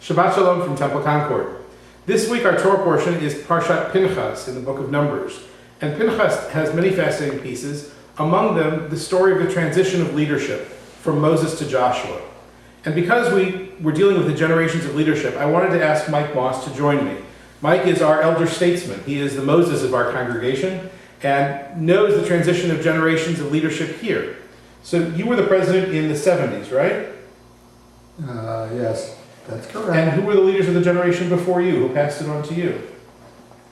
Shabbat Shalom from Temple Concord. This week our Torah portion is Parshat Pinchas in the book of Numbers. And Pinchas has many fascinating pieces, among them the story of the transition of leadership from Moses to Joshua. And because we're dealing with the generations of leadership, I wanted to ask Mike Moss to join me. Mike is our elder statesman. He is the Moses of our congregation and knows the transition of generations of leadership here. So you were the president in the 70s, right? Yes, that's correct. And who were the leaders of the generation before you who passed it on to you?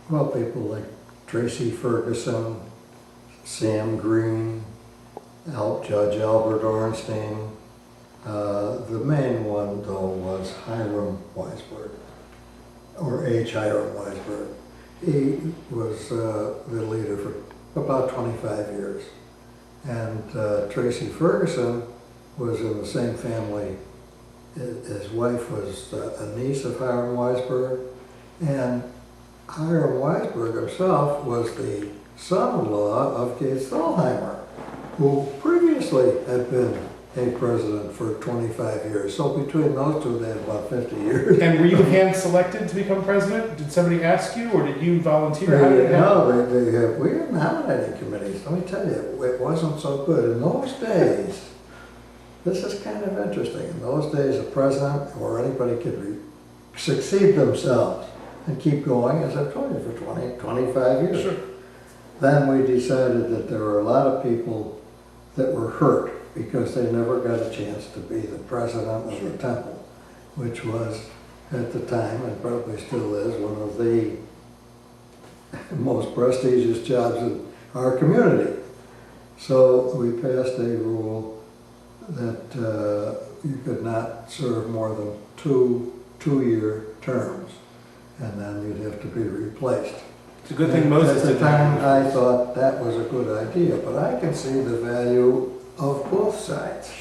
Well, people like Tracy Ferguson, Sam Green, Judge Albert Ornstein. The main one, though, was Hiram Weisberg, or H. Hiram Weisberg. He was the leader for about 25 years. And Tracy Ferguson was in the same family. His wife was a niece of Hiram Weisberg, and Hiram Weisberg himself was the son-in-law of Gates Thalheimer, who previously had been a president for 25 years. So between those two, they had about 50 years. And were you hand-selected to become president? Did somebody ask you, or did you volunteer? How did it happen? We had nominating committees. Let me tell you, it wasn't so good. In those days, this is kind of interesting. In those days, a president or anybody could succeed themselves and keep going, as I've told you, for 20, 25 years. Sure. Then we decided that there were a lot of people that were hurt because they never got a chance to be the president of the temple, which was, at the time, and probably still is, one of the most prestigious jobs in our community. So we passed a rule that you could not serve more than two-year terms, and then you'd have to be replaced. It's a good thing Moses did that. At the time, I thought that was a good idea, but I can see the value of both sides.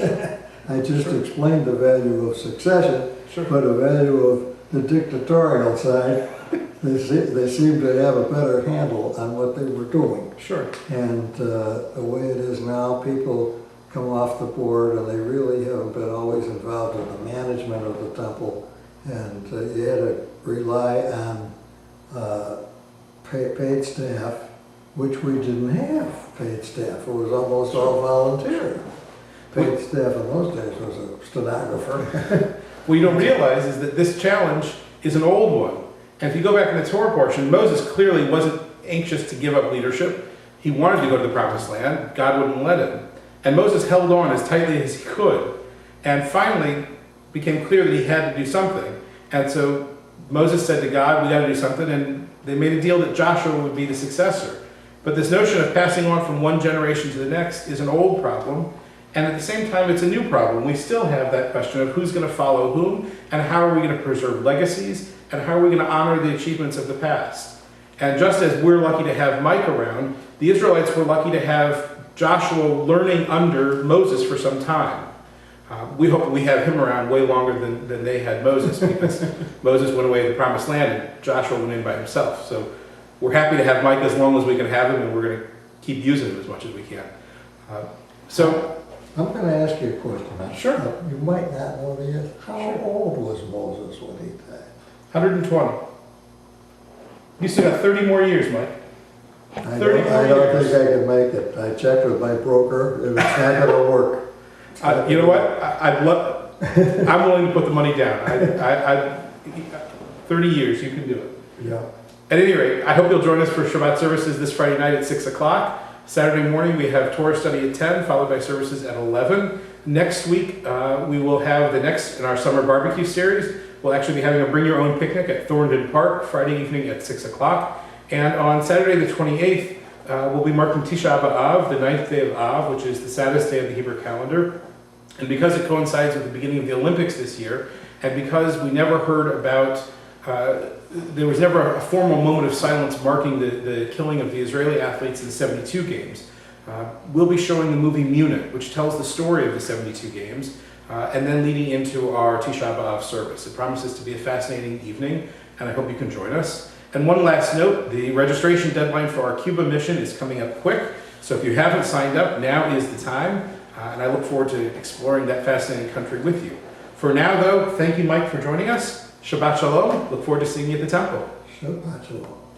I just explained the value of succession, Sure. but the value of the dictatorial side, they seem to have a better handle on what they were doing. Sure. And the way it is now, people come off the board and they really haven't been always involved in the management of the temple, and you had to rely on paid staff, which we didn't have paid staff. It was almost all volunteer. Paid staff in those days was a stenographer. What you don't realize is that this challenge is an old one. And if you go back in the Torah portion, Moses clearly wasn't anxious to give up leadership. He wanted to go to the promised land. God wouldn't let him. And Moses held on as tightly as he could. And finally became clear that he had to do something. And so Moses said to God, we got to do something. And they made a deal that Joshua would be the successor. But this notion of passing on from one generation to the next is an old problem. And at the same time, it's a new problem. We still have that question of who's going to follow whom, and how are we going to preserve legacies, and how are we going to honor the achievements of the past. And just as we're lucky to have Mike around, the Israelites were lucky to have Joshua learning under Moses for some time. We hope we have him around way longer than they had Moses, because Moses went away to the promised land and Joshua went in by himself. So we're happy to have Mike as long as we can have him, and we're going to keep using him as much as we can. I'm going to ask you a question now. Sure. You might not know the answer. How old was Moses when he died? 120. You still got 30 more years, Mike. I don't think I can make it. I checked with my broker, and it's not going to work. You know what? I'm willing to put the money down. 30 years, you can do it. Yeah. At any rate, I hope you'll join us for Shabbat services this Friday night at 6 o'clock. Saturday morning, we have Torah study at 10, followed by services at 11. Next week, we will have the next in our summer barbecue series. We'll actually be having a bring your own picnic at Thorndon Park Friday evening at 6 o'clock. And on Saturday the 28th, we'll be marking Tisha B'Av, the 9th day of Av, which is the saddest day of the Hebrew calendar. And because it coincides with the beginning of the Olympics this year, and because we never heard about, there was never a formal moment of silence marking the killing of the Israeli athletes in the 72 games, we'll be showing the movie Munich, which tells the story of the 72 games, and then leading into our Tisha B'Av service. It promises to be a fascinating evening, and I hope you can join us. And one last note, the registration deadline for our Cuba mission is coming up quick, so if you haven't signed up, now is the time, and I look forward to exploring that fascinating country with you. For now, though, thank you, Mike, for joining us. Shabbat Shalom. Look forward to seeing you at the temple. Shabbat shalom.